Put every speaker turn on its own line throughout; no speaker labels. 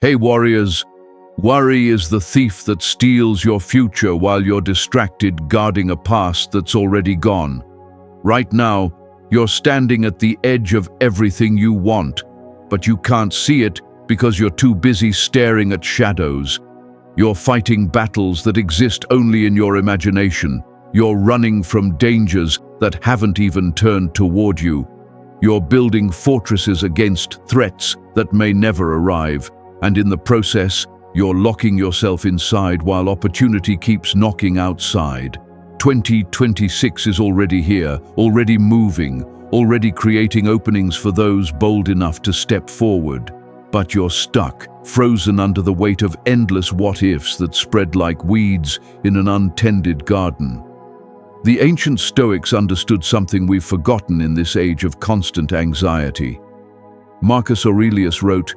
Hey warriors, worry is the thief that steals your future while you're distracted guarding a past that's already gone. Right now, you're standing at the edge of everything you want, but you can't see it because you're too busy staring at shadows. You're fighting battles that exist only in your imagination. You're running from dangers that haven't even turned toward you. You're building fortresses against threats that may never arrive. And in the process, you're locking yourself inside while opportunity keeps knocking outside. 2026 is already here, already moving, already creating openings for those bold enough to step forward. But you're stuck, frozen under the weight of endless what-ifs that spread like weeds in an untended garden. The ancient Stoics understood something we've forgotten in this age of constant anxiety. Marcus Aurelius wrote,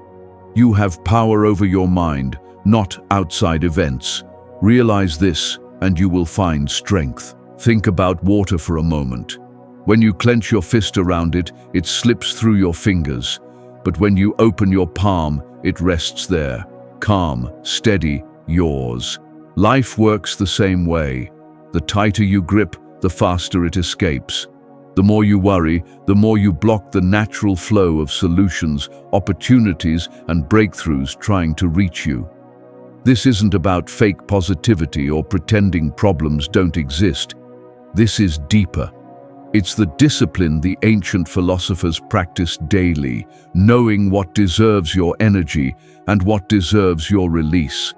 "You have power over your mind, not outside events. Realize this, and you will find strength." Think about water for a moment. When you clench your fist around it, it slips through your fingers. But when you open your palm, it rests there, calm, steady, yours. Life works the same way. The tighter you grip, the faster it escapes. The more you worry, the more you block the natural flow of solutions, opportunities, and breakthroughs trying to reach you. This isn't about fake positivity or pretending problems don't exist. This is deeper. It's the discipline the ancient philosophers practiced daily, knowing what deserves your energy and what deserves your release.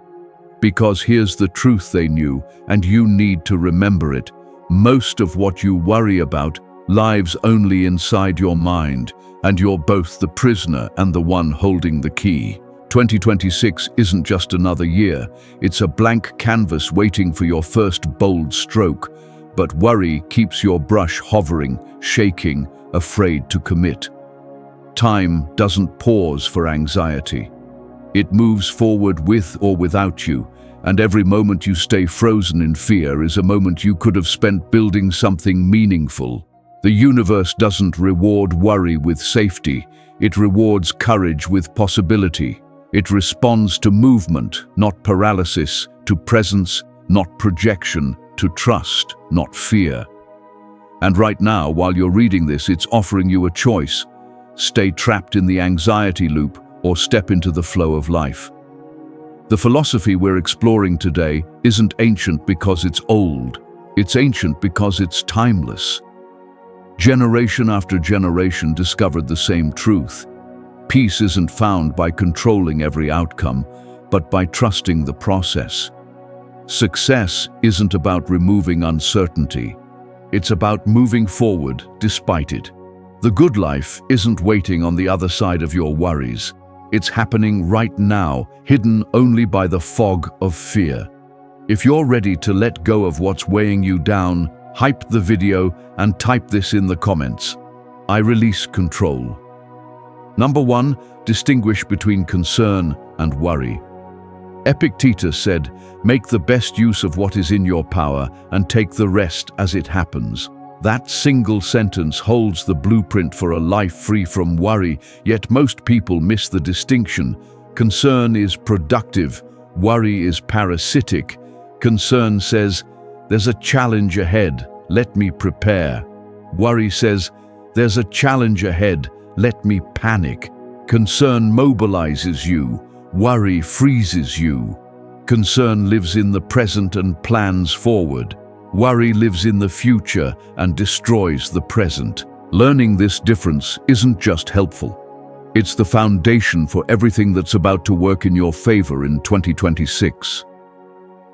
Because here's the truth they knew, and you need to remember it. Most of what you worry about lives only inside your mind, and you're both the prisoner and the one holding the key. 2026 isn't just another year, it's a blank canvas waiting for your first bold stroke. But worry keeps your brush hovering, shaking, afraid to commit. Time doesn't pause for anxiety. It moves forward with or without you, and every moment you stay frozen in fear is a moment you could have spent building something meaningful. The universe doesn't reward worry with safety, it rewards courage with possibility. It responds to movement, not paralysis, to presence, not projection, to trust, not fear. And right now, while you're reading this, it's offering you a choice. Stay trapped in the anxiety loop or step into the flow of life. The philosophy we're exploring today isn't ancient because it's old. It's ancient because it's timeless. Generation after generation discovered the same truth. Peace isn't found by controlling every outcome, but by trusting the process. Success isn't about removing uncertainty. It's about moving forward despite it. The good life isn't waiting on the other side of your worries. It's happening right now, hidden only by the fog of fear. If you're ready to let go of what's weighing you down, hype the video and type this in the comments. I release control. Number 1, distinguish between concern and worry. Epictetus said, "Make the best use of what is in your power and take the rest as it happens." That single sentence holds the blueprint for a life free from worry, yet most people miss the distinction. Concern is productive, worry is parasitic. Concern says, "There's a challenge ahead, let me prepare." Worry says, "There's a challenge ahead, let me panic." Concern mobilizes you, worry freezes you. Concern lives in the present and plans forward. Worry lives in the future and destroys the present. Learning this difference isn't just helpful. It's the foundation for everything that's about to work in your favor in 2026.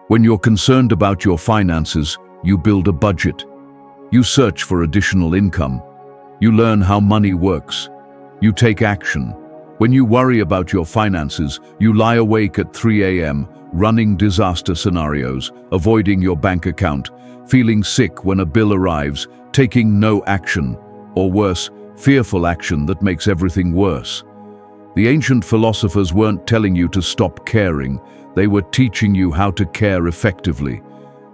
When you're concerned about your finances, you build a budget. You search for additional income. You learn how money works. You take action. When you worry about your finances, you lie awake at 3 a.m., running disaster scenarios, avoiding your bank account, feeling sick when a bill arrives, taking no action, or worse, fearful action that makes everything worse. The ancient philosophers weren't telling you to stop caring, they were teaching you how to care effectively.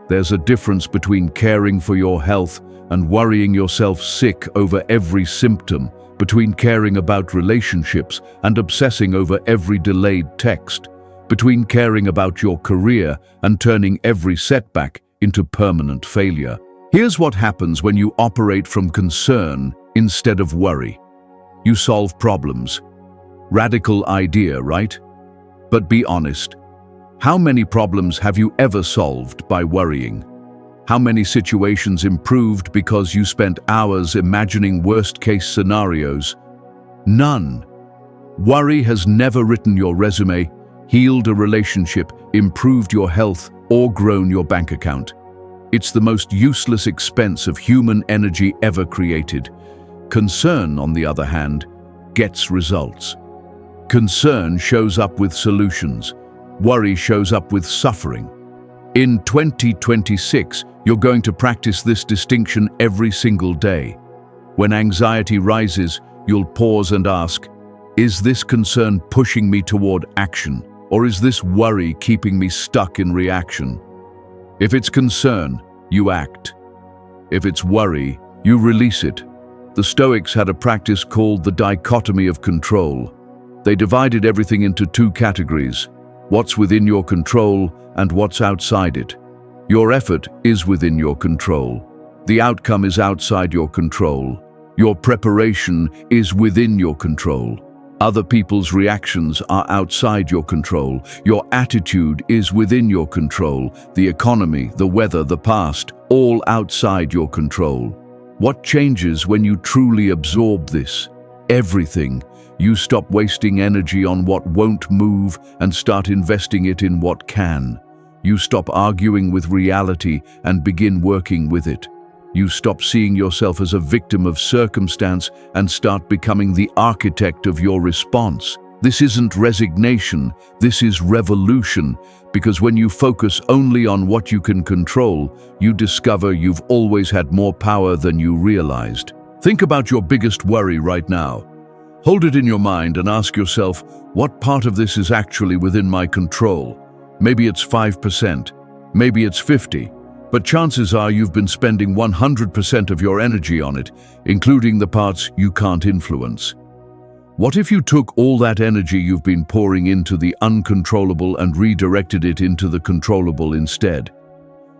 There's a difference between caring for your health and worrying yourself sick over every symptom. between caring about relationships and obsessing over every delayed text, between caring about your career and turning every setback into permanent failure. Here's what happens when you operate from concern instead of worry. You solve problems. Radical idea, right? But be honest. How many problems have you ever solved by worrying? How many situations improved because you spent hours imagining worst-case scenarios? None. Worry has never written your resume, healed a relationship, improved your health, or grown your bank account. It's the most useless expense of human energy ever created. Concern, on the other hand, gets results. Concern shows up with solutions. Worry shows up with suffering. In 2026, you're going to practice this distinction every single day. When anxiety rises, you'll pause and ask, is this concern pushing me toward action, or is this worry keeping me stuck in reaction? If it's concern, you act. If it's worry, you release it. The Stoics had a practice called the dichotomy of control. They divided everything into two categories: what's within your control and what's outside it. Your effort is within your control. The outcome is outside your control. Your preparation is within your control. Other people's reactions are outside your control. Your attitude is within your control. The economy, the weather, the past, all outside your control. What changes when you truly absorb this? Everything. You stop wasting energy on what won't move and start investing it in what can. You stop arguing with reality and begin working with it. You stop seeing yourself as a victim of circumstance and start becoming the architect of your response. This isn't resignation, this is revolution, because when you focus only on what you can control, you discover you've always had more power than you realized. Think about your biggest worry right now. Hold it in your mind and ask yourself, what part of this is actually within my control? Maybe it's 5%, maybe it's 50%. But chances are you've been spending 100% of your energy on it, including the parts you can't influence. What if you took all that energy you've been pouring into the uncontrollable and redirected it into the controllable instead?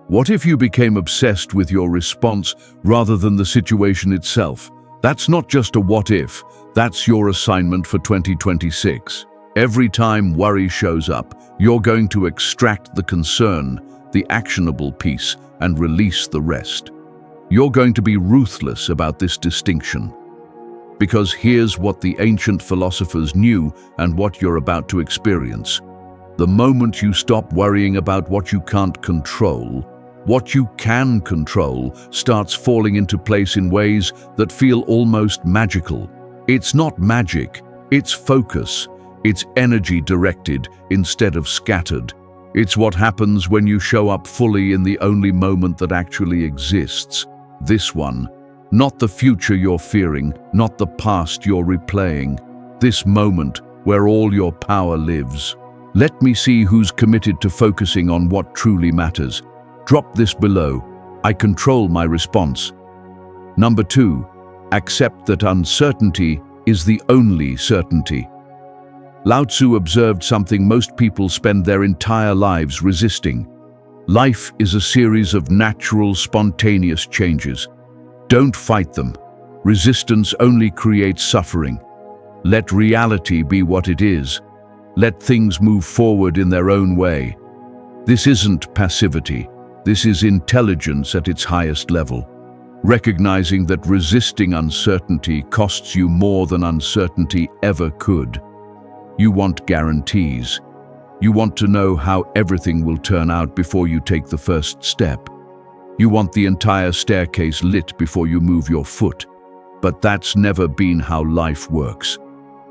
What if you became obsessed with your response rather than the situation itself? That's not just a what if, that's your assignment for 2026. Every time worry shows up, you're going to extract the concern, the actionable piece, and release the rest. You're going to be ruthless about this distinction. Because here's what the ancient philosophers knew and what you're about to experience. The moment you stop worrying about what you can't control, what you can control starts falling into place in ways that feel almost magical. It's not magic, it's focus. It's energy directed instead of scattered. It's what happens when you show up fully in the only moment that actually exists. This one. Not the future you're fearing, not the past you're replaying. This moment where all your power lives. Let me see who's committed to focusing on what truly matters. Drop this below. I control my response. Number 2, accept that uncertainty is the only certainty. Lao Tzu observed something most people spend their entire lives resisting. Life is a series of natural, spontaneous changes. Don't fight them. Resistance only creates suffering. Let reality be what it is. Let things move forward in their own way. This isn't passivity. This is intelligence at its highest level. Recognizing that resisting uncertainty costs you more than uncertainty ever could. You want guarantees. You want to know how everything will turn out before you take the first step. You want the entire staircase lit before you move your foot. But that's never been how life works.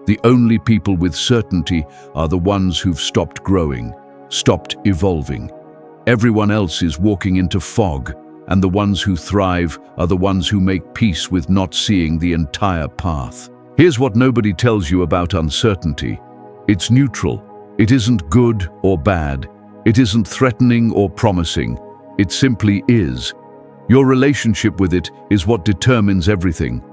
The only people with certainty are the ones who've stopped growing, stopped evolving. Everyone else is walking into fog, and the ones who thrive are the ones who make peace with not seeing the entire path. Here's what nobody tells you about uncertainty. It's neutral. It isn't good or bad. It isn't threatening or promising. It simply is. Your relationship with it is what determines everything.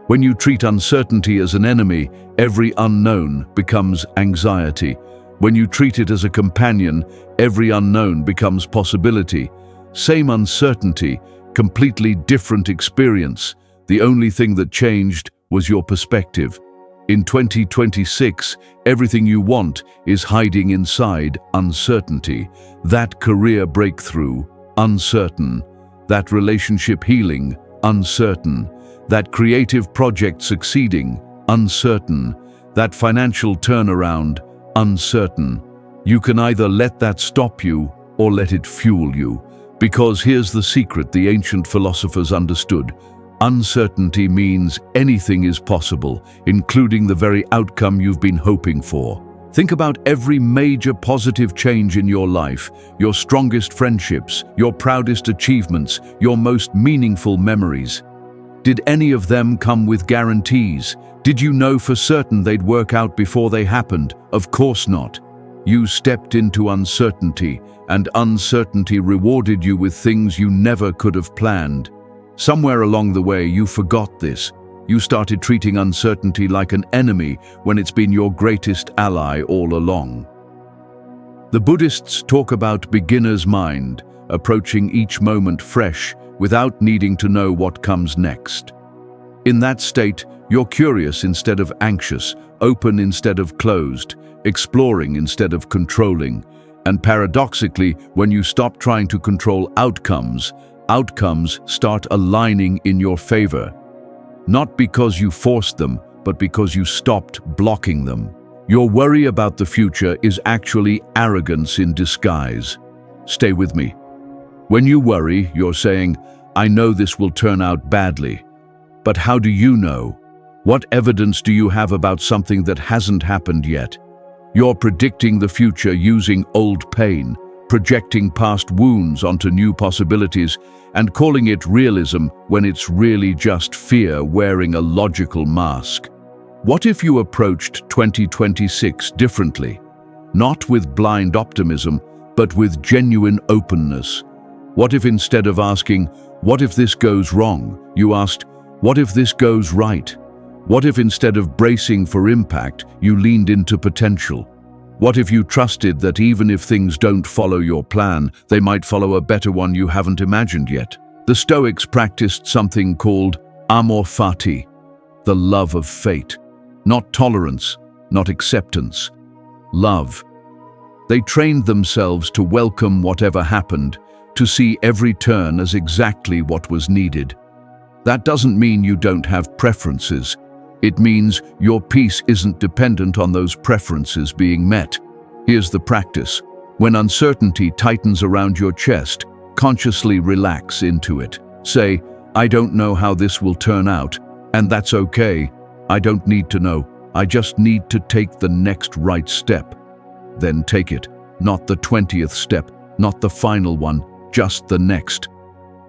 When you treat uncertainty as an enemy, every unknown becomes anxiety. When you treat it as a companion, every unknown becomes possibility. Same uncertainty, completely different experience. The only thing that changed was your perspective. In 2026, everything you want is hiding inside uncertainty. That career breakthrough, uncertain. That relationship healing, uncertain. That creative project succeeding, uncertain. That financial turnaround, uncertain. You can either let that stop you or let it fuel you. Because here's the secret the ancient philosophers understood. Uncertainty means anything is possible, including the very outcome you've been hoping for. Think about every major positive change in your life, your strongest friendships, your proudest achievements, your most meaningful memories. Did any of them come with guarantees? Did you know for certain they'd work out before they happened? Of course not. You stepped into uncertainty, and uncertainty rewarded you with things you never could have planned. Somewhere along the way, you forgot this. You started treating uncertainty like an enemy when it's been your greatest ally all along. The Buddhists talk about beginner's mind, approaching each moment fresh without needing to know what comes next. In that state, you're curious instead of anxious, open instead of closed, exploring instead of controlling. And paradoxically, when you stop trying to control outcomes start aligning in your favor. Not because you forced them, but because you stopped blocking them. Your worry about the future is actually arrogance in disguise. Stay with me. When you worry, you're saying, I know this will turn out badly. But how do you know? What evidence do you have about something that hasn't happened yet? You're predicting the future using old pain, projecting past wounds onto new possibilities, and calling it realism when it's really just fear wearing a logical mask. What if you approached 2026 differently? Not with blind optimism, but with genuine openness. What if instead of asking, what if this goes wrong, you asked, what if this goes right? What if instead of bracing for impact, you leaned into potential? What if you trusted that even if things don't follow your plan, they might follow a better one you haven't imagined yet? The Stoics practiced something called amor fati, the love of fate. Not tolerance, not acceptance. Love. They trained themselves to welcome whatever happened, to see every turn as exactly what was needed. That doesn't mean you don't have preferences. It means your peace isn't dependent on those preferences being met. Here's the practice. When uncertainty tightens around your chest, consciously relax into it. Say, I don't know how this will turn out, and that's okay. I don't need to know. I just need to take the next right step. Then take it. Not the 20th step, not the final one, just the next.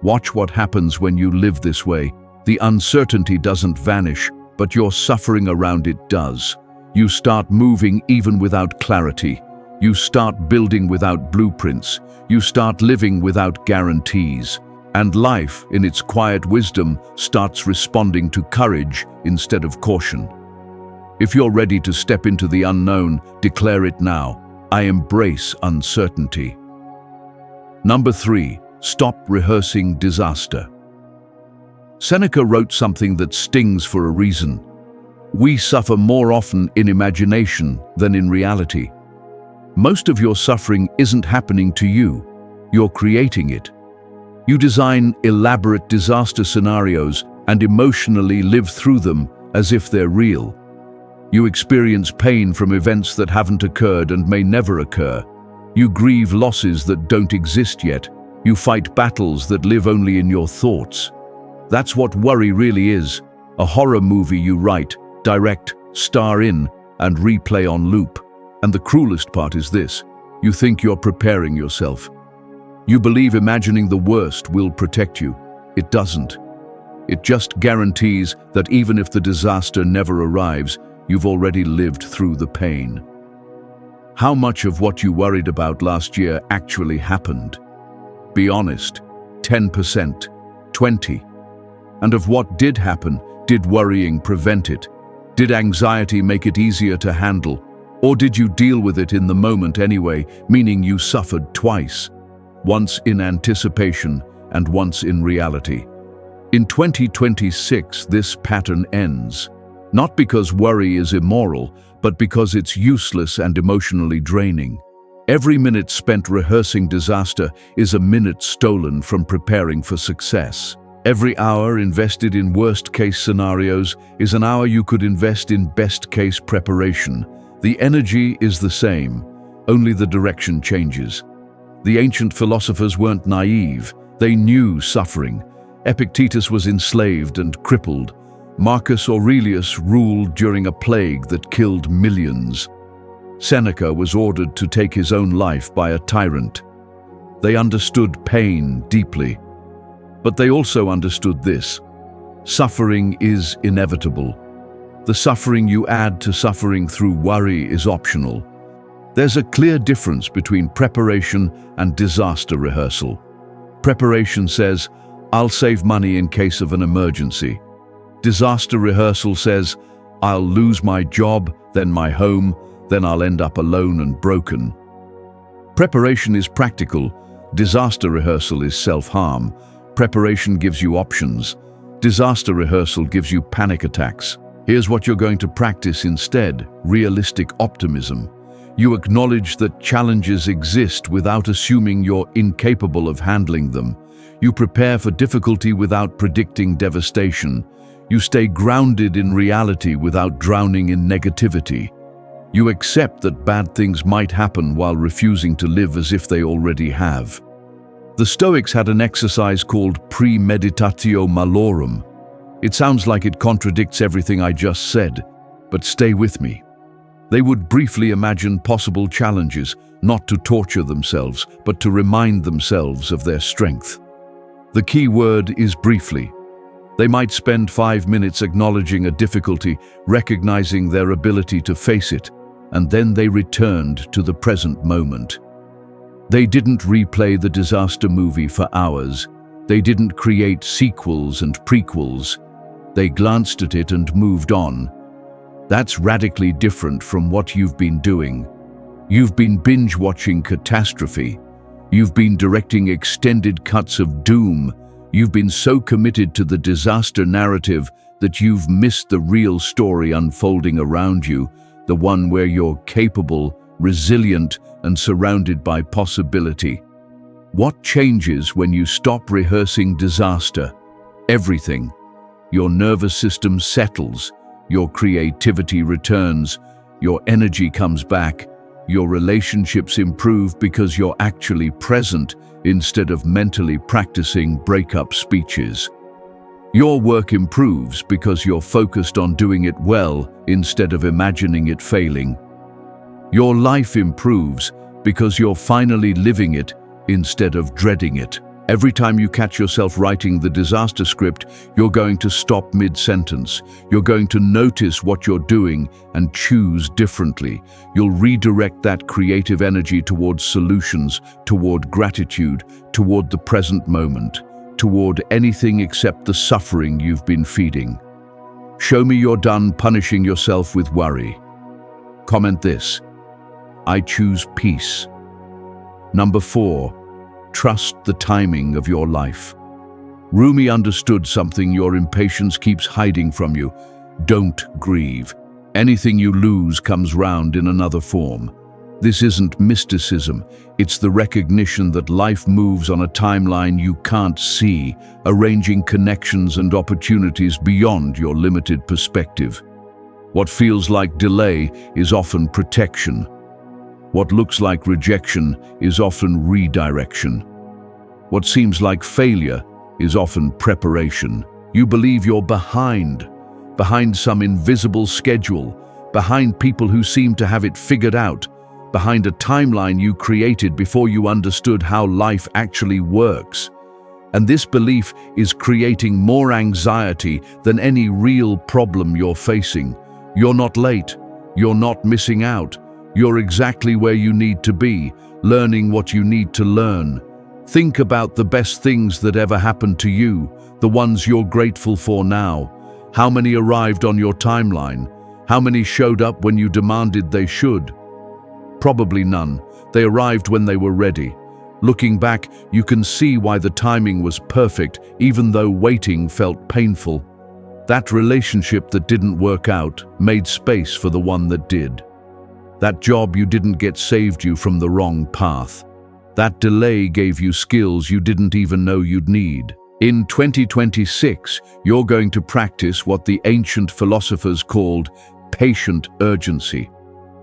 Watch what happens when you live this way. The uncertainty doesn't vanish, but your suffering around it does. You start moving even without clarity. You start building without blueprints. You start living without guarantees. And life, in its quiet wisdom, starts responding to courage instead of caution. If you're ready to step into the unknown, declare it now. I embrace uncertainty. Number 3, stop rehearsing disaster. Seneca wrote something that stings for a reason. We suffer more often in imagination than in reality. Most of your suffering isn't happening to you. You're creating it. You design elaborate disaster scenarios and emotionally live through them as if they're real. You experience pain from events that haven't occurred and may never occur. You grieve losses that don't exist yet. You fight battles that live only in your thoughts. That's what worry really is, a horror movie you write, direct, star in, and replay on loop. And the cruelest part is this: you think you're preparing yourself. You believe imagining the worst will protect you. It doesn't. It just guarantees that even if the disaster never arrives, you've already lived through the pain. How much of what you worried about last year actually happened? Be honest. 10%? 20%? And of what did happen, did worrying prevent it? Did anxiety make it easier to handle? Or did you deal with it in the moment anyway, meaning you suffered twice? Once in anticipation and once in reality. In 2026, this pattern ends. Not because worry is immoral, but because it's useless and emotionally draining. Every minute spent rehearsing disaster is a minute stolen from preparing for success. Every hour invested in worst-case scenarios is an hour you could invest in best-case preparation. The energy is the same, only the direction changes. The ancient philosophers weren't naive. They knew suffering. Epictetus was enslaved and crippled. Marcus Aurelius ruled during a plague that killed millions. Seneca was ordered to take his own life by a tyrant. They understood pain deeply. But they also understood this: suffering is inevitable. The suffering you add to suffering through worry is optional. There's a clear difference between preparation and disaster rehearsal. Preparation says, I'll save money in case of an emergency. Disaster rehearsal says, I'll lose my job, then my home, then I'll end up alone and broken. Preparation is practical. Disaster rehearsal is self-harm. Preparation gives you options. Disaster rehearsal gives you panic attacks. Here's what you're going to practice instead: realistic optimism. You acknowledge that challenges exist without assuming you're incapable of handling them. You prepare for difficulty without predicting devastation. You stay grounded in reality without drowning in negativity. You accept that bad things might happen while refusing to live as if they already have. The Stoics had an exercise called premeditatio malorum. It sounds like it contradicts everything I just said, but stay with me. They would briefly imagine possible challenges, not to torture themselves, but to remind themselves of their strength. The key word is briefly. They might spend 5 minutes acknowledging a difficulty, recognizing their ability to face it, and then they returned to the present moment. They didn't replay the disaster movie for hours. They didn't create sequels and prequels. They glanced at it and moved on. That's radically different from what you've been doing. You've been binge-watching catastrophe. You've been directing extended cuts of doom. You've been so committed to the disaster narrative that you've missed the real story unfolding around you, the one where you're capable, resilient, and surrounded by possibility. What changes when you stop rehearsing disaster? Everything. Your nervous system settles, your creativity returns, your energy comes back, your relationships improve because you're actually present instead of mentally practicing breakup speeches. Your work improves because you're focused on doing it well instead of imagining it failing. Your life improves because you're finally living it instead of dreading it. Every time you catch yourself writing the disaster script, you're going to stop mid-sentence. You're going to notice what you're doing and choose differently. You'll redirect that creative energy towards solutions, toward gratitude, toward the present moment, toward anything except the suffering you've been feeding. Show me you're done punishing yourself with worry. Comment this: I choose peace. Number 4. Trust the timing of your life. Rumi understood something your impatience keeps hiding from you. Don't grieve. Anything you lose comes round in another form. This isn't mysticism. It's the recognition that life moves on a timeline you can't see, arranging connections and opportunities beyond your limited perspective. What feels like delay is often protection. What looks like rejection is often redirection. What seems like failure is often preparation. You believe you're behind some invisible schedule, behind people who seem to have it figured out, behind a timeline you created before you understood how life actually works. And this belief is creating more anxiety than any real problem you're facing. You're not late. You're not missing out. You're exactly where you need to be, learning what you need to learn. Think about the best things that ever happened to you, the ones you're grateful for now. How many arrived on your timeline? How many showed up when you demanded they should? Probably none. They arrived when they were ready. Looking back, you can see why the timing was perfect, even though waiting felt painful. That relationship that didn't work out made space for the one that did. That job you didn't get saved you from the wrong path. That delay gave you skills you didn't even know you'd need. In 2026, you're going to practice what the ancient philosophers called patient urgency.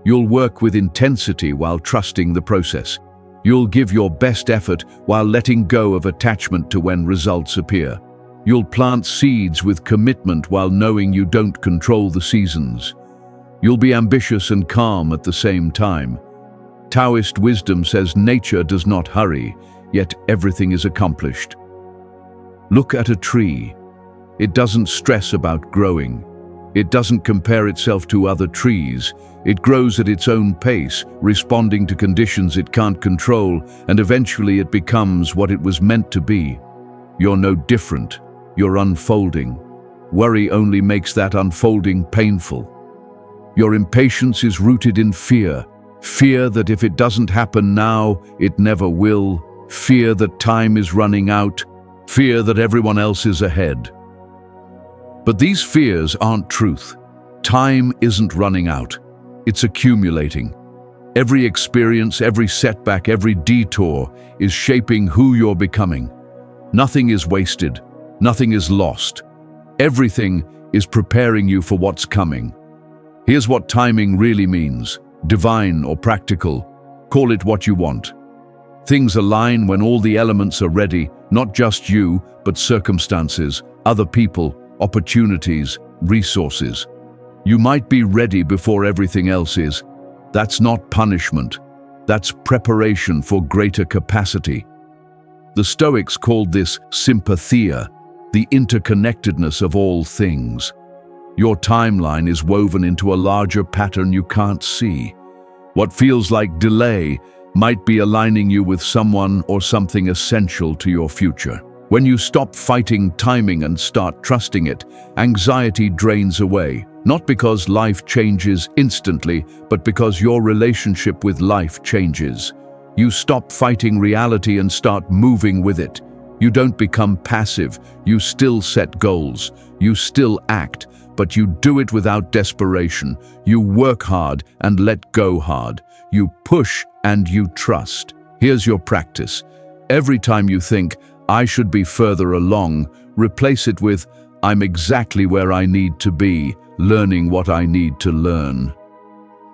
You'll work with intensity while trusting the process. You'll give your best effort while letting go of attachment to when results appear. You'll plant seeds with commitment while knowing you don't control the seasons. You'll be ambitious and calm at the same time. Taoist wisdom says nature does not hurry, yet everything is accomplished. Look at a tree. It doesn't stress about growing. It doesn't compare itself to other trees. It grows at its own pace, responding to conditions it can't control, and eventually it becomes what it was meant to be. You're no different. You're unfolding. Worry only makes that unfolding painful. Your impatience is rooted in fear. Fear that if it doesn't happen now, it never will. Fear that time is running out. Fear that everyone else is ahead. But these fears aren't truth. Time isn't running out. It's accumulating. Every experience, every setback, every detour is shaping who you're becoming. Nothing is wasted. Nothing is lost. Everything is preparing you for what's coming. Here's what timing really means: divine or practical. Call it what you want. Things align when all the elements are ready, not just you, but circumstances, other people, opportunities, resources. You might be ready before everything else is. That's not punishment. That's preparation for greater capacity. The Stoics called this sympatheia, the interconnectedness of all things. Your timeline is woven into a larger pattern you can't see. What feels like delay might be aligning you with someone or something essential to your future. When you stop fighting timing and start trusting it, anxiety drains away, not because life changes instantly, but because your relationship with life changes. You stop fighting reality and start moving with it. You don't become passive. You still set goals. You still act, but you do it without desperation. You work hard and let go hard. You push and you trust. Here's your practice. Every time you think, "I should be further along," replace it with, "I'm exactly where I need to be, learning what I need to learn."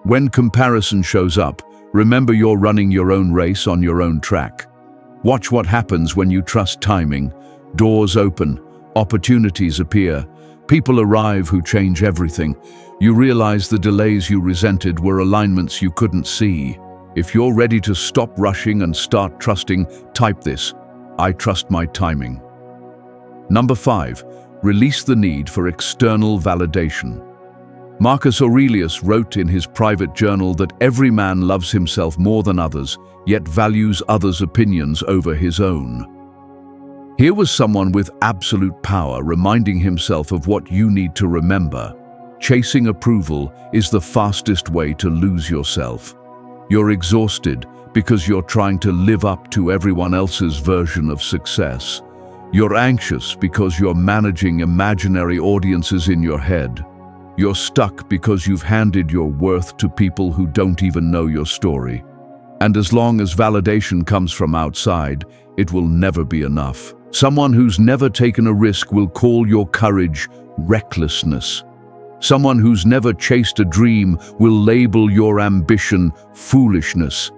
When comparison shows up, remember you're running your own race on your own track. Watch what happens when you trust timing. Doors open, opportunities appear, people arrive who change everything. You realize the delays you resented were alignments you couldn't see. If you're ready to stop rushing and start trusting, type this: "I trust my timing." Number 5, release the need for external validation. Marcus Aurelius wrote in his private journal that every man loves himself more than others, yet values others' opinions over his own. Here was someone with absolute power reminding himself of what you need to remember. Chasing approval is the fastest way to lose yourself. You're exhausted because you're trying to live up to everyone else's version of success. You're anxious because you're managing imaginary audiences in your head. You're stuck because you've handed your worth to people who don't even know your story. And as long as validation comes from outside, it will never be enough. Someone who's never taken a risk will call your courage recklessness. Someone who's never chased a dream will label your ambition foolishness.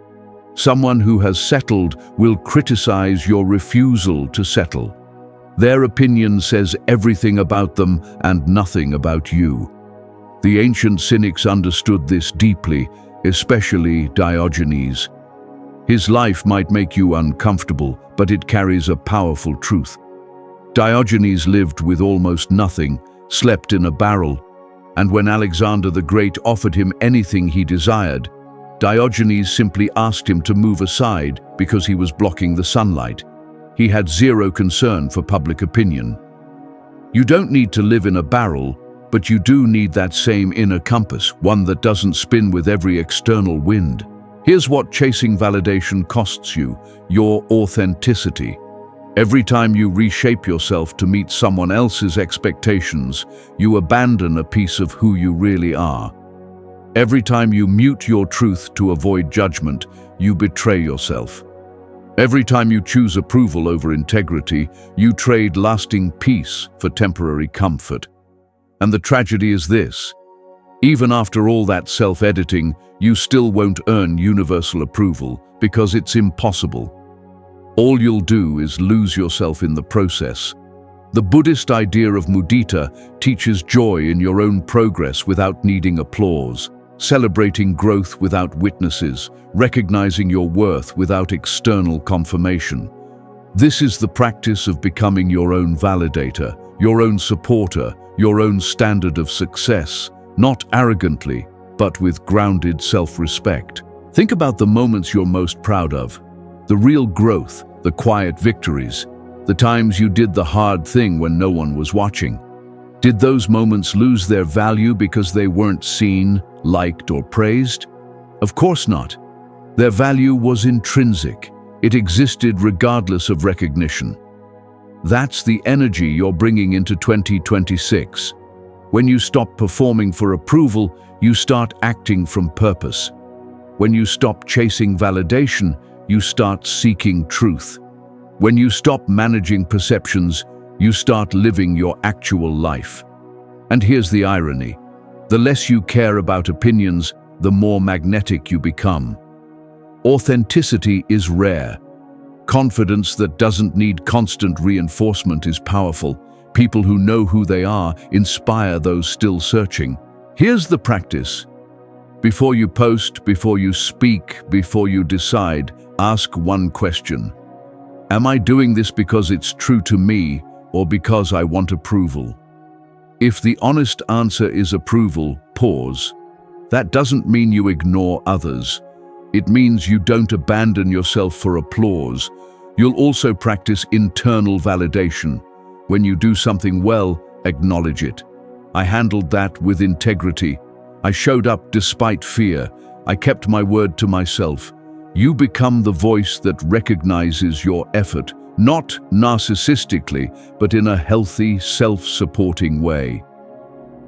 Someone who has settled will criticize your refusal to settle. Their opinion says everything about them and nothing about you. The ancient cynics understood this deeply, especially Diogenes. His life might make you uncomfortable, but it carries a powerful truth. Diogenes lived with almost nothing, slept in a barrel, and when Alexander the Great offered him anything he desired, Diogenes simply asked him to move aside because he was blocking the sunlight. He had zero concern for public opinion. You don't need to live in a barrel, but you do need that same inner compass, one that doesn't spin with every external wind. Here's what chasing validation costs you: your authenticity. Every time you reshape yourself to meet someone else's expectations, you abandon a piece of who you really are. Every time you mute your truth to avoid judgment, you betray yourself. Every time you choose approval over integrity, you trade lasting peace for temporary comfort. And the tragedy is this: even after all that self-editing, you still won't earn universal approval because it's impossible. All you'll do is lose yourself in the process. The Buddhist idea of mudita teaches joy in your own progress without needing applause, celebrating growth without witnesses, recognizing your worth without external confirmation. This is the practice of becoming your own validator, your own supporter, your own standard of success, not arrogantly, but with grounded self-respect. Think about the moments you're most proud of, the real growth, the quiet victories, the times you did the hard thing when no one was watching. Did those moments lose their value because they weren't seen, liked, or praised? Of course not. Their value was intrinsic. It existed regardless of recognition. That's the energy you're bringing into 2026. When you stop performing for approval, you start acting from purpose. When you stop chasing validation, you start seeking truth. When you stop managing perceptions, you start living your actual life. And here's the irony: the less you care about opinions, the more magnetic you become. Authenticity is rare. Confidence that doesn't need constant reinforcement is powerful. People who know who they are inspire those still searching. Here's the practice. Before you post, before you speak, before you decide, ask one question. Am I doing this because it's true to me or because I want approval? If the honest answer is approval, pause. That doesn't mean you ignore others. It means you don't abandon yourself for applause. You'll also practice internal validation. When you do something well, acknowledge it. I handled that with integrity. I showed up despite fear. I kept my word to myself. You become the voice that recognizes your effort, not narcissistically, but in a healthy, self-supporting way.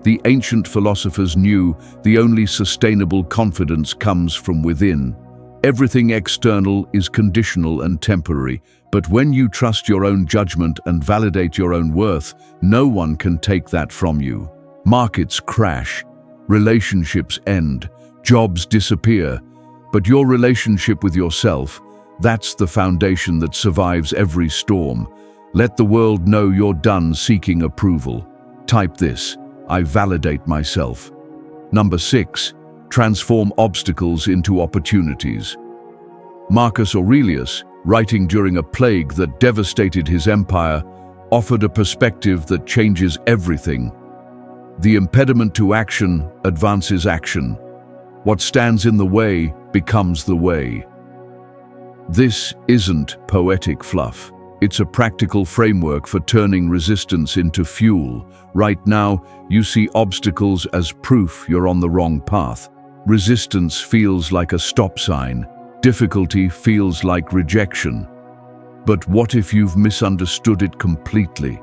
The ancient philosophers knew the only sustainable confidence comes from within. Everything external is conditional and temporary, but when you trust your own judgment and validate your own worth, no one can take that from you. Markets crash, relationships end, jobs disappear, but your relationship with yourself, that's the foundation that survives every storm. Let the world know you're done seeking approval. Type this: I validate myself. Number 6, transform obstacles into opportunities. Marcus Aurelius, writing during a plague that devastated his empire, offered a perspective that changes everything. The impediment to action advances action. What stands in the way becomes the way. This isn't poetic fluff. It's a practical framework for turning resistance into fuel. Right now, you see obstacles as proof you're on the wrong path. Resistance feels like a stop sign. Difficulty feels like rejection. But what if you've misunderstood it completely?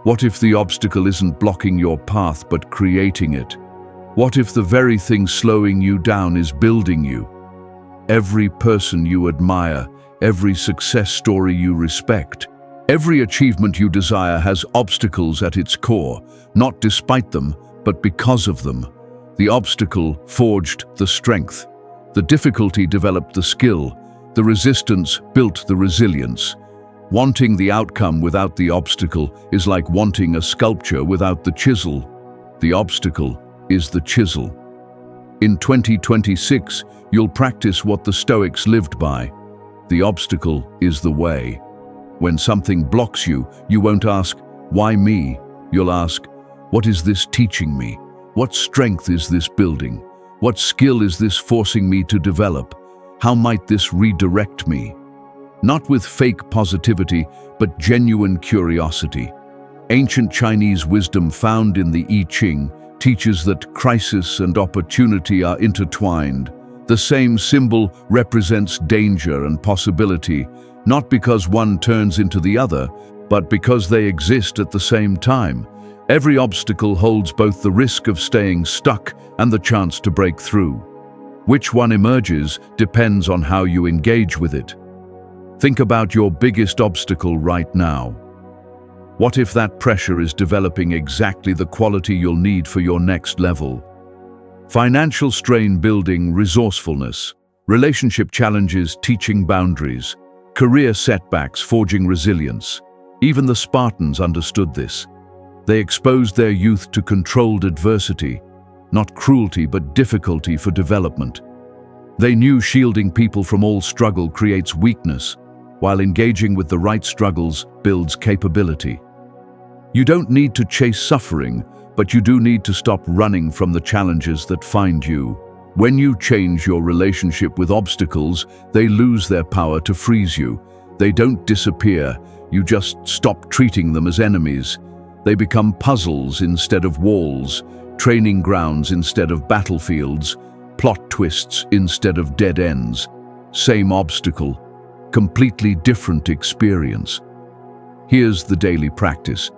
What if the obstacle isn't blocking your path but creating it? What if the very thing slowing you down is building you? Every person you admire, every success story you respect, every achievement you desire has obstacles at its core, not despite them, but because of them. The obstacle forged the strength. The difficulty developed the skill. The resistance built the resilience. Wanting the outcome without the obstacle is like wanting a sculpture without the chisel. The obstacle is the chisel. In 2026, you'll practice what the Stoics lived by. The obstacle is the way. When something blocks you, you won't ask, "Why me?" You'll ask, "What is this teaching me? What strength is this building? What skill is this forcing me to develop? How might this redirect me? Not with fake positivity, but genuine curiosity. Ancient Chinese wisdom found in the I Ching teaches that crisis and opportunity are intertwined. The same symbol represents danger and possibility, not because one turns into the other, but because they exist at the same time. Every obstacle holds both the risk of staying stuck and the chance to break through. Which one emerges depends on how you engage with it. Think about your biggest obstacle right now. What if that pressure is developing exactly the quality you'll need for your next level? Financial strain building resourcefulness, relationship challenges teaching boundaries, career setbacks forging resilience. Even the Spartans understood this. They exposed their youth to controlled adversity, not cruelty but difficulty for development. They knew shielding people from all struggle creates weakness, while engaging with the right struggles builds capability. You don't need to chase suffering, but you do need to stop running from the challenges that find you. When you change your relationship with obstacles, they lose their power to freeze you. They don't disappear, you just stop treating them as enemies. They become puzzles instead of walls, training grounds instead of battlefields, plot twists instead of dead ends. Same obstacle, completely different experience. Here's the daily practice.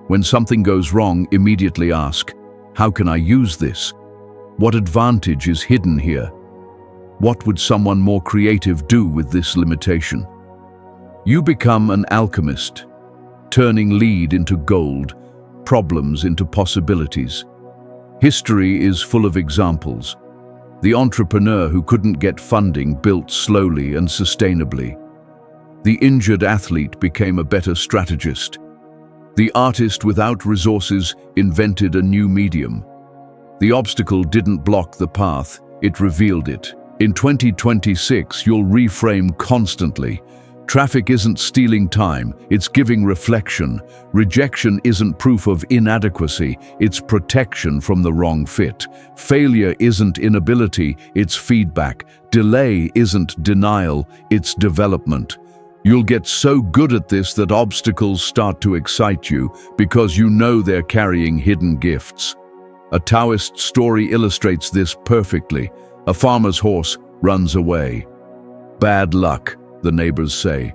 When something goes wrong, immediately ask, how can I use this? What advantage is hidden here? What would someone more creative do with this limitation? You become an alchemist, turning lead into gold, problems into possibilities. History is full of examples. The entrepreneur who couldn't get funding built slowly and sustainably. The injured athlete became a better strategist. The artist without resources invented a new medium. The obstacle didn't block the path, it revealed it. In 2026, you'll reframe constantly. Traffic isn't stealing time, it's giving reflection. Rejection isn't proof of inadequacy, it's protection from the wrong fit. Failure isn't inability, it's feedback. Delay isn't denial, it's development. You'll get so good at this that obstacles start to excite you because you know they're carrying hidden gifts. A Taoist story illustrates this perfectly. A farmer's horse runs away. Bad luck, the neighbors say.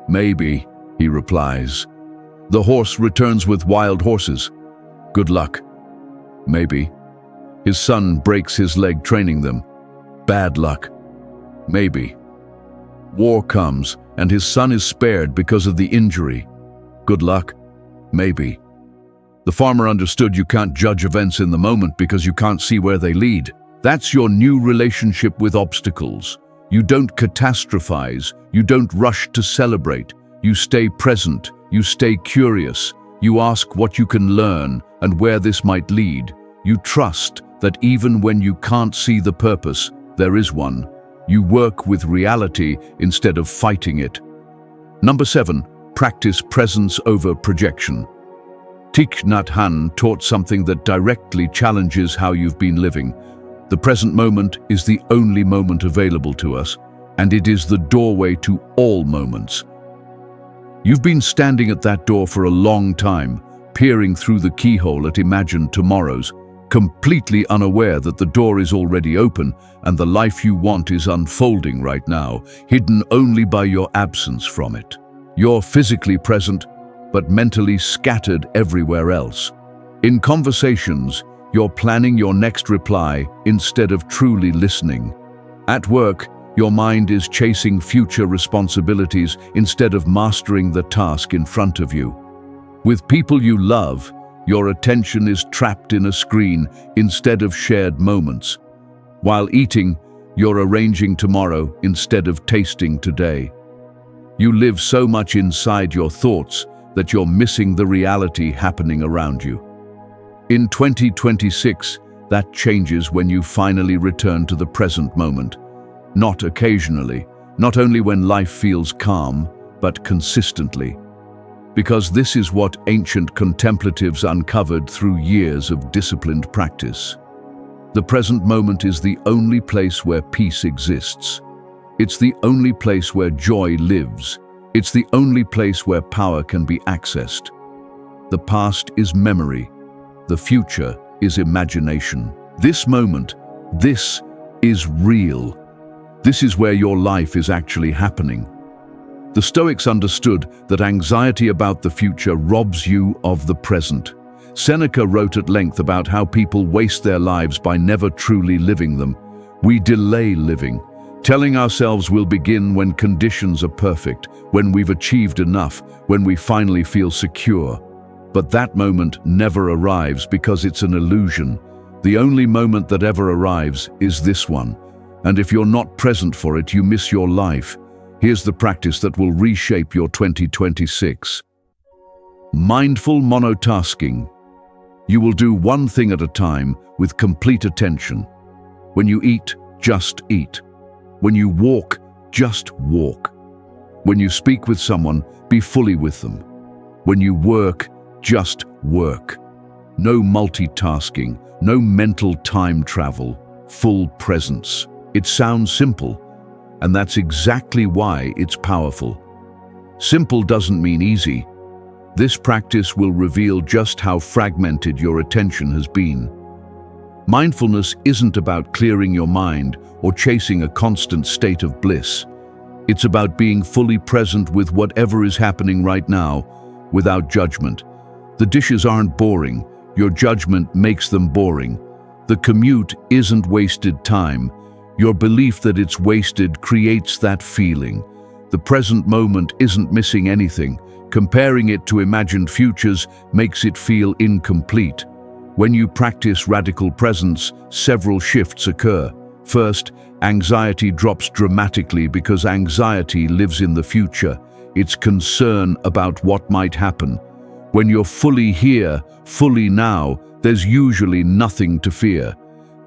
Maybe, he replies. The horse returns with wild horses. Good luck. Maybe. His son breaks his leg training them. Bad luck. Maybe. War comes, and his son is spared because of the injury. Good luck. Maybe. The farmer understood you can't judge events in the moment because you can't see where they lead. That's your new relationship with obstacles. You don't catastrophize, you don't rush to celebrate. You stay present, you stay curious. You ask what you can learn and where this might lead. You trust that even when you can't see the purpose, there is one. You work with reality instead of fighting it. Number 7, practice presence over projection. Thich Nhat Hanh taught something that directly challenges how you've been living. The present moment is the only moment available to us, and it is the doorway to all moments. You've been standing at that door for a long time, peering through the keyhole at imagined tomorrows, completely unaware that the door is already open and the life you want is unfolding right now, hidden only by your absence from it. You're physically present, but mentally scattered everywhere else. In conversations, you're planning your next reply instead of truly listening. At work, your mind is chasing future responsibilities instead of mastering the task in front of you. With people you love, your attention is trapped in a screen instead of shared moments. While eating, you're arranging tomorrow instead of tasting today. You live so much inside your thoughts that you're missing the reality happening around you. In 2026, that changes when you finally return to the present moment. Not occasionally, not only when life feels calm, but consistently. Because this is what ancient contemplatives uncovered through years of disciplined practice. The present moment is the only place where peace exists. It's the only place where joy lives. It's the only place where power can be accessed. The past is memory. The future is imagination. This moment, this is real. This is where your life is actually happening. The Stoics understood that anxiety about the future robs you of the present. Seneca wrote at length about how people waste their lives by never truly living them. We delay living, telling ourselves we'll begin when conditions are perfect, when we've achieved enough, when we finally feel secure. But that moment never arrives because it's an illusion. The only moment that ever arrives is this one. And if you're not present for it, you miss your life. Here's the practice that will reshape your 2026. Mindful monotasking. You will do one thing at a time with complete attention. When you eat, just eat. When you walk, just walk. When you speak with someone, be fully with them. When you work, just work. No multitasking, no mental time travel, full presence. It sounds simple, and that's exactly why it's powerful. Simple doesn't mean easy. This practice will reveal just how fragmented your attention has been. Mindfulness isn't about clearing your mind or chasing a constant state of bliss. It's about being fully present with whatever is happening right now, without judgment. The dishes aren't boring, your judgment makes them boring. The commute isn't wasted time, your belief that it's wasted creates that feeling. The present moment isn't missing anything. Comparing it to imagined futures makes it feel incomplete. When you practice radical presence, several shifts occur. First, anxiety drops dramatically because anxiety lives in the future. It's concern about what might happen. When you're fully here, fully now, there's usually nothing to fear.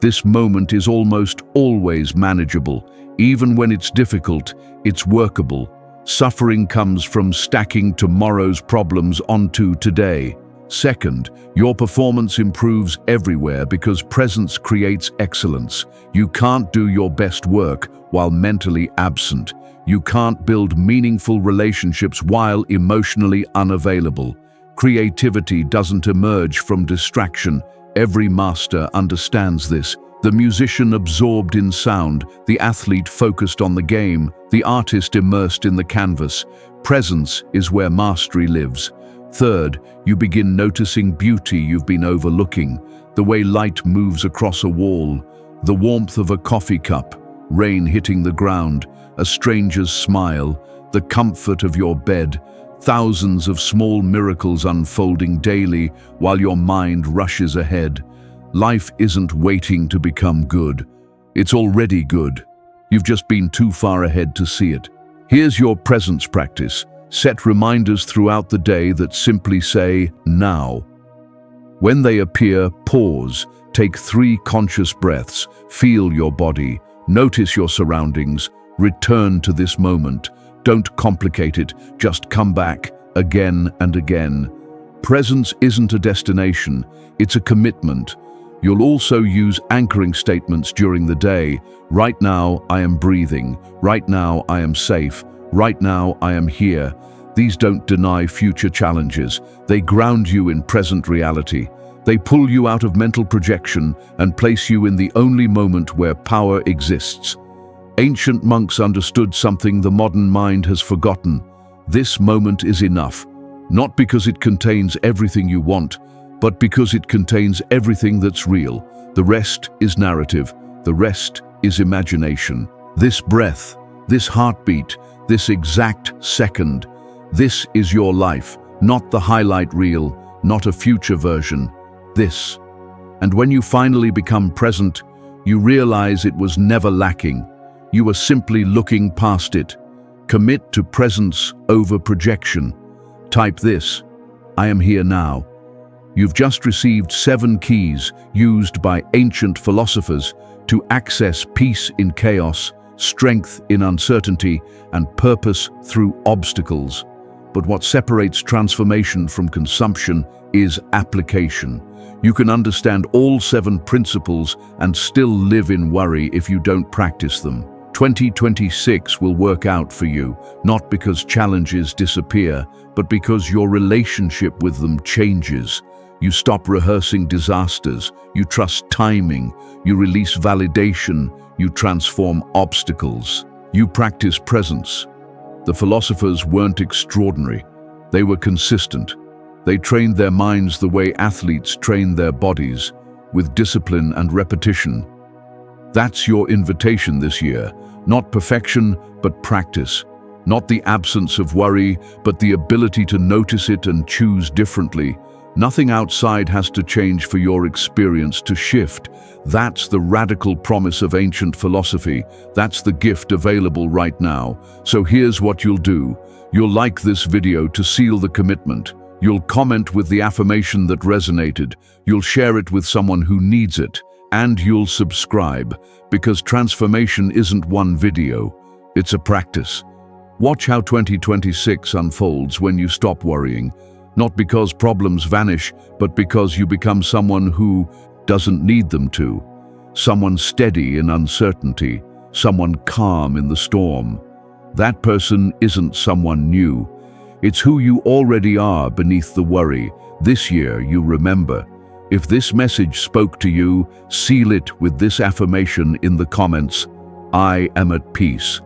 This moment is almost always manageable. Even when it's difficult, it's workable. Suffering comes from stacking tomorrow's problems onto today. Second, your performance improves everywhere because presence creates excellence. You can't do your best work while mentally absent. You can't build meaningful relationships while emotionally unavailable. Creativity doesn't emerge from distraction. Every master understands this. The musician absorbed in sound, the athlete focused on the game, the artist immersed in the canvas. Presence is where mastery lives. Third, you begin noticing beauty you've been overlooking, the way light moves across a wall, the warmth of a coffee cup, rain hitting the ground, a stranger's smile, the comfort of your bed, thousands of small miracles unfolding daily while your mind rushes ahead. Life isn't waiting to become good. It's already good. You've just been too far ahead to see it. Here's your presence practice. Set reminders throughout the day that simply say, now. When they appear, pause. Take 3 conscious breaths. Feel your body. Notice your surroundings. Return to this moment. Don't complicate it. Just come back again and again. Presence isn't a destination. It's a commitment. You'll also use anchoring statements during the day. Right now, I am breathing. Right now, I am safe. Right now, I am here. These don't deny future challenges. They ground you in present reality. They pull you out of mental projection and place you in the only moment where power exists. Ancient monks understood something the modern mind has forgotten. This moment is enough, not because it contains everything you want, but because it contains everything that's real. The rest is narrative. The rest is imagination. This breath, this heartbeat, this exact second, this is your life, not the highlight reel, not a future version. This. And when you finally become present, you realize it was never lacking. You were simply looking past it. Commit to presence over projection. Type this: I am here now. You've just received 7 keys used by ancient philosophers to access peace in chaos, strength in uncertainty, and purpose through obstacles. But what separates transformation from consumption is application. You can understand all 7 principles and still live in worry if you don't practice them. 2026 will work out for you, not because challenges disappear, but because your relationship with them changes. You stop rehearsing disasters, you trust timing, you release validation, you transform obstacles. You practice presence. The philosophers weren't extraordinary. They were consistent. They trained their minds the way athletes train their bodies, with discipline and repetition. That's your invitation this year. Not perfection, but practice. Not the absence of worry, but the ability to notice it and choose differently. Nothing outside has to change for your experience to shift. That's the radical promise of ancient philosophy. That's the gift available right now. So here's what you'll do. You'll like this video to seal the commitment. You'll comment with the affirmation that resonated. You'll share it with someone who needs it. And you'll subscribe, because transformation isn't one video. It's a practice. Watch how 2026 unfolds when you stop worrying. Not because problems vanish, but because you become someone who doesn't need them to. Someone steady in uncertainty, someone calm in the storm. That person isn't someone new. It's who you already are beneath the worry. This year, you remember. If this message spoke to you, seal it with this affirmation in the comments: I am at peace.